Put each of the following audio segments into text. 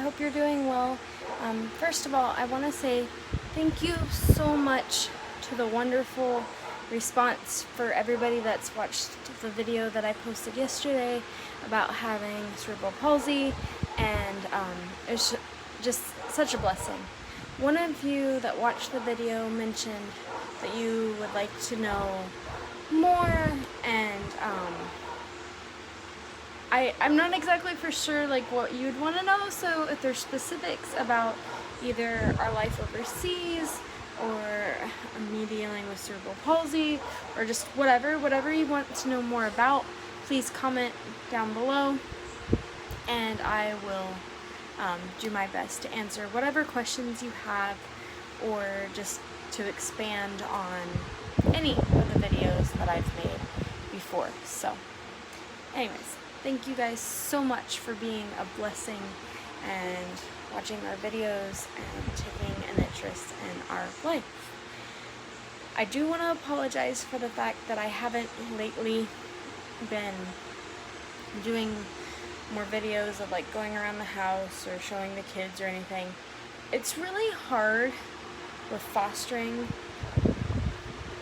hope you're doing well. First of all, I want to say thank you so much to the wonderful response for everybody that's watched the video that I posted yesterday about having cerebral palsy, and it's just such a blessing. One of you that watched the video mentioned that you would like to know more, and I'm not exactly for sure like what you'd want to know, so if there's specifics about either our life overseas or me dealing with cerebral palsy or just whatever you want to know more about, please comment down below and I will do my best to answer whatever questions you have, or just to expand on any of the videos that I've made before. So anyways, thank you guys so much for being a blessing and watching our videos and taking an interest in our life. I do want to apologize for the fact that I haven't lately been doing more videos of like going around the house or showing the kids or anything. It's really hard with fostering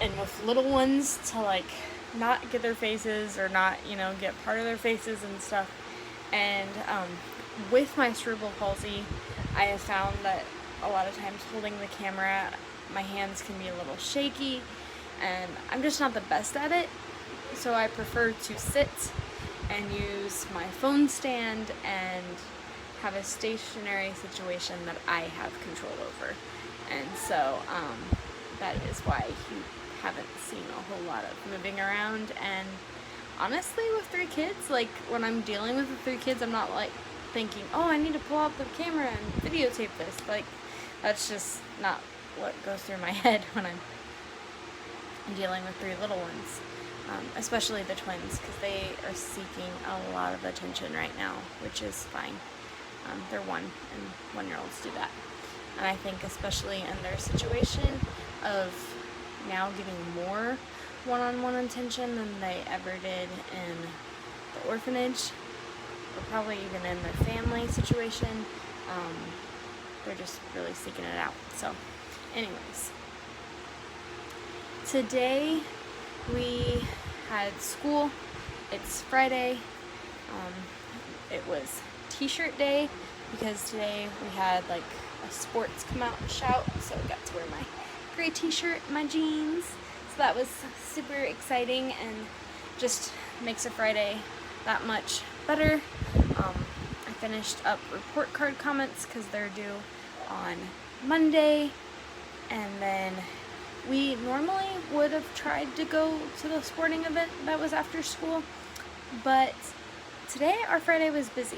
and with little ones to like not get their faces or not, get part of their faces and stuff. And with my cerebral palsy, I have found that a lot of times holding the camera, my hands can be a little shaky and I'm just not the best at it. So I prefer to sit and use my phone stand and have a stationary situation that I have control over. And so that is why you haven't seen a whole lot of moving around. And honestly, with 3 kids, like when I'm dealing with the 3 kids, I'm not like thinking, oh, I need to pull out the camera and videotape this. Like, that's just not what goes through my head when I'm dealing with 3 little ones. Especially the twins, because they are seeking a lot of attention right now, which is fine. They're 1 and 1-year-olds do that. And I think especially in their situation of now getting more one-on-one attention than they ever did in the orphanage, or probably even in their family situation, they're just really seeking it out. So anyways, today we had school. It's Friday. It was t-shirt day because today we had like a sports come out and shout, so I got to wear my gray t-shirt, my jeans, so that was super exciting and just makes a Friday that much better. I finished up report card comments because they're due on Monday, and then we normally would have tried to go to the sporting event that was after school, but today our Friday was busy.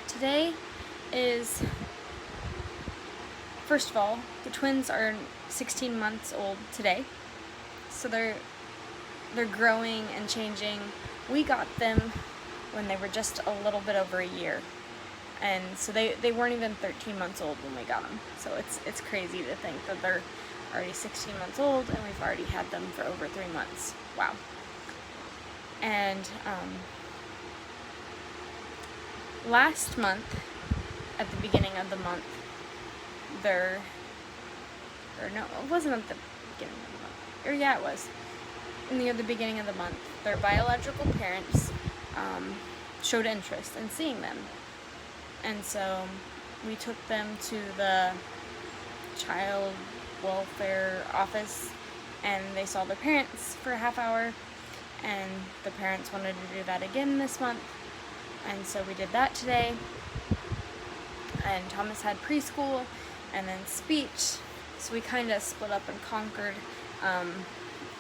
Today is, first of all, the twins are 16 months old today, so they're growing and changing. We got them when they were just a little bit over a year, and so they weren't even 13 months old when we got them. So it's crazy to think that they're already 16 months old and we've already had them for over 3 months. Wow. And last month, at the beginning of the month, no, it wasn't at the beginning of the month, or yeah, it was near the beginning of the month, their biological parents showed interest in seeing them, and so we took them to the child welfare office and they saw their parents for a half hour, and the parents wanted to do that again this month, and so we did that today. And Thomas had preschool and then speech, so we kind of split up and conquered.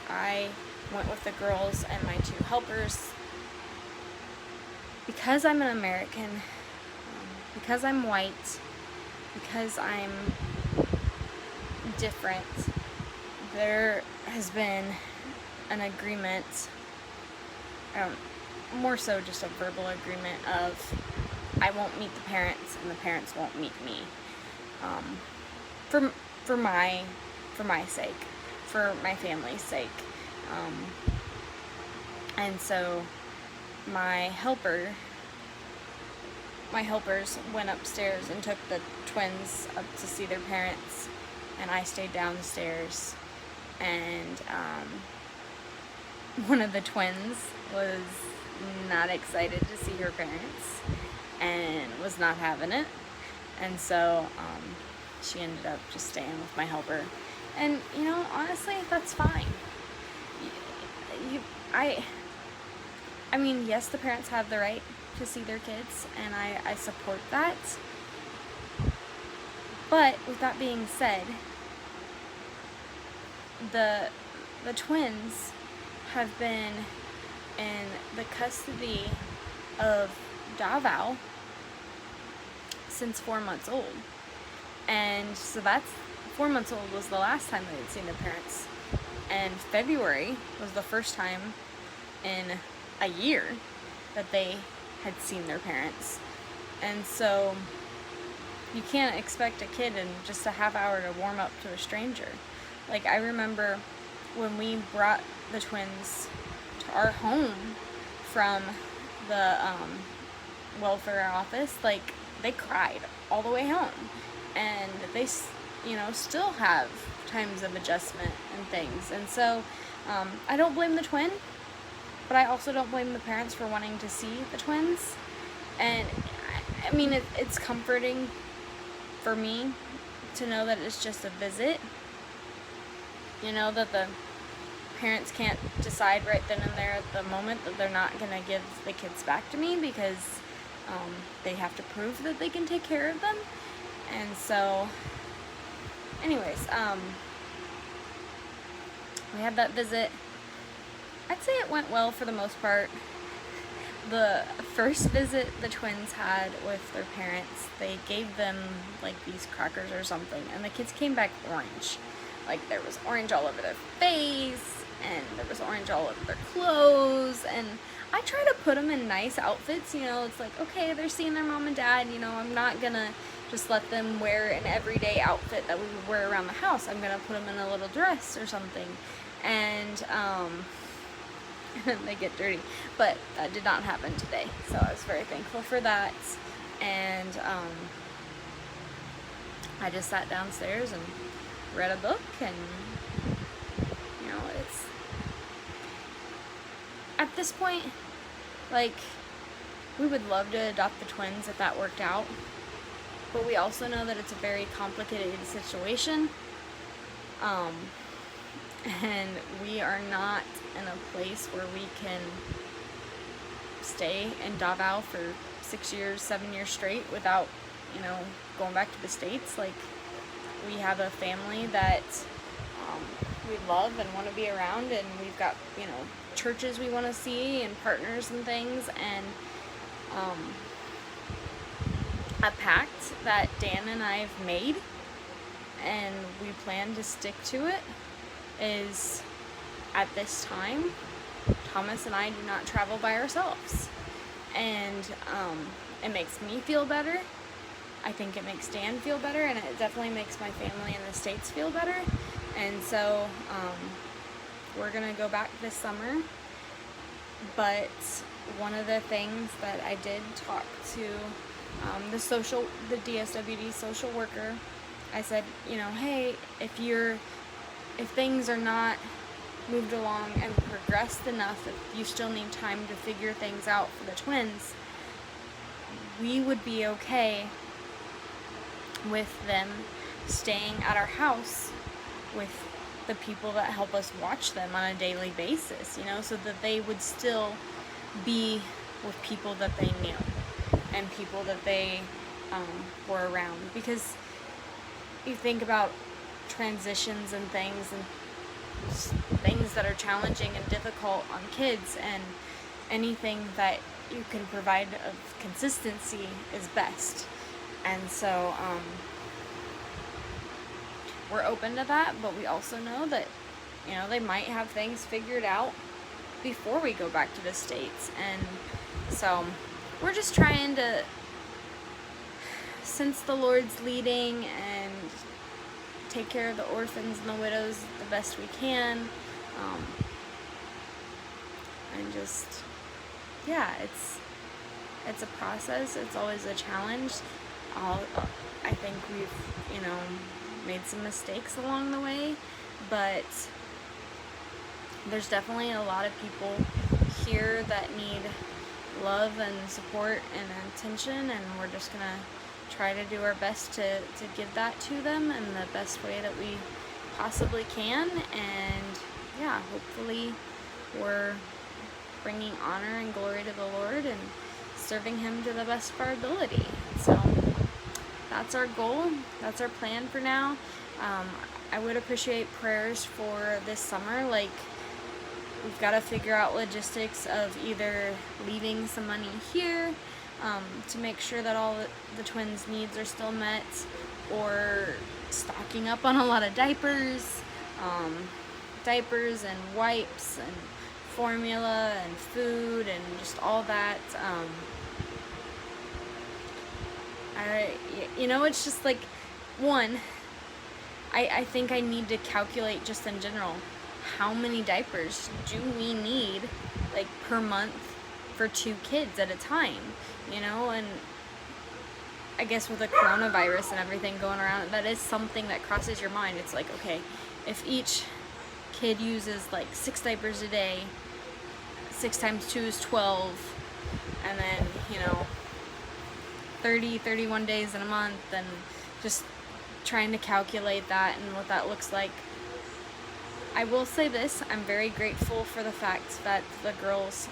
I went with the girls and my 2 helpers because I'm an American, because I'm white, because I'm different. There has been an agreement, more so just a verbal agreement of I won't meet the parents and the parents won't meet me, for my sake, for my family's sake. And so my helper my helpers went upstairs and took the twins up to see their parents, and I stayed downstairs, and one of the twins was not excited to see her parents and was not having it, and so she ended up just staying with my helper. And you know, honestly, that's fine. I mean, yes, the parents have the right to see their kids, and I support that. But with that being said, the twins have been in the custody of Davao since 4 months old. And so that's 4 months old was the last time they had seen their parents. And February was the first time in a year that they had seen their parents. And so you can't expect a kid in just a half hour to warm up to a stranger. Like, I remember when we brought the twins to our home from the welfare office, like, they cried all the way home. And they, you know, still have times of adjustment and things. And so I don't blame the twin, but I also don't blame the parents for wanting to see the twins. And I mean, it's comforting for me to know that it's just a visit. You know, that the parents can't decide right then and there at the moment that they're not going to give the kids back to me, because they have to prove that they can take care of them. And so, anyways, we had that visit. I'd say it went well for the most part. The first visit the twins had with their parents, they gave them like these crackers or something, and the kids came back orange. Like, there was orange all over their face, and there was orange all over their clothes, and I try to put them in nice outfits, you know. It's like, okay, they're seeing their mom and dad, you know, I'm not gonna just let them wear an everyday outfit that we would wear around the house. I'm gonna put them in a little dress or something. And they get dirty, but that did not happen today, so I was very thankful for that. And I just sat downstairs and read a book, and you know, it's at this point, like, we would love to adopt the twins if that worked out, but we also know that it's a very complicated situation, and we are not in a place where we can stay in Davao for 6 years, 7 years straight without, you know, going back to the States. Like, we have a family that we love and want to be around, and we've got, you know, churches we want to see and partners and things, and a pact that Dan and I have made, and we plan to stick to it, is at this time, Thomas and I do not travel by ourselves. And it makes me feel better. I think it makes Dan feel better, and it definitely makes my family in the States feel better. And so we're gonna go back this summer. But one of the things that I did talk to the DSWD social worker, I said, you know, hey, if things are not moved along and progressed enough, if you still need time to figure things out for the twins, we would be okay with them staying at our house with the people that help us watch them on a daily basis, you know, so that they would still be with people that they knew and people that they were around. Because you think about transitions and things that are challenging and difficult on kids, and anything that you can provide of consistency is best. And so we're open to that, but we also know that, you know, they might have things figured out before we go back to the States. And so we're just trying to sense the Lord's leading and take care of the orphans and the widows the best we can. And just, yeah, it's a process. It's always a challenge. I think we've, made some mistakes along the way, but there's definitely a lot of people here that need love and support and attention, and we're just gonna try to do our best to give that to them in the best way that we possibly can. And yeah, hopefully we're bringing honor and glory to the Lord and serving Him to the best of our ability. So that's our goal. That's our plan for now. I would appreciate prayers for this summer. Like, we've got to figure out logistics of either leaving some money here to make sure that all the twins' needs are still met, or stocking up on a lot of diapers and wipes and formula and food and just all that. It's just like, one, I think I need to calculate just in general, how many diapers do we need, like, per month for 2 kids at a time, and I guess with the coronavirus and everything going around, that is something that crosses your mind. It's like, okay, if each kid uses like 6 diapers a day, 6 times 2 is 12, and then 31 days in a month, and just trying to calculate that and what that looks like. I will say this, I'm very grateful for the fact that the girls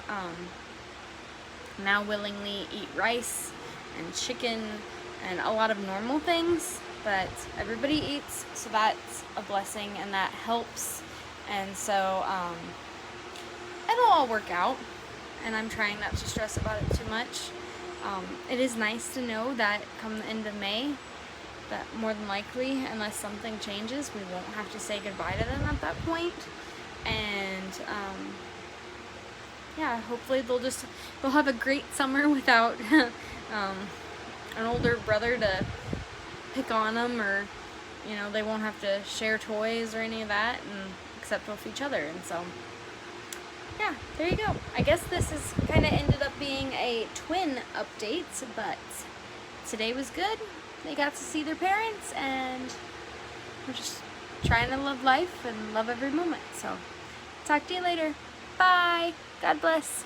now willingly eat rice and chicken and a lot of normal things that everybody eats, so that's a blessing and that helps. And so it'll all work out, and I'm trying not to stress about it too much. It is nice to know that come the end of May, that more than likely, unless something changes, we won't have to say goodbye to them at that point. And yeah, hopefully they'll have a great summer without an older brother to pick on them, or they won't have to share toys or any of that, and except with each other. And so yeah, there you go. I guess this is kind of ended up being a twin update, but today was good. They got to see their parents, and we're just trying to live life and love every moment. So talk to you later. Bye. God bless.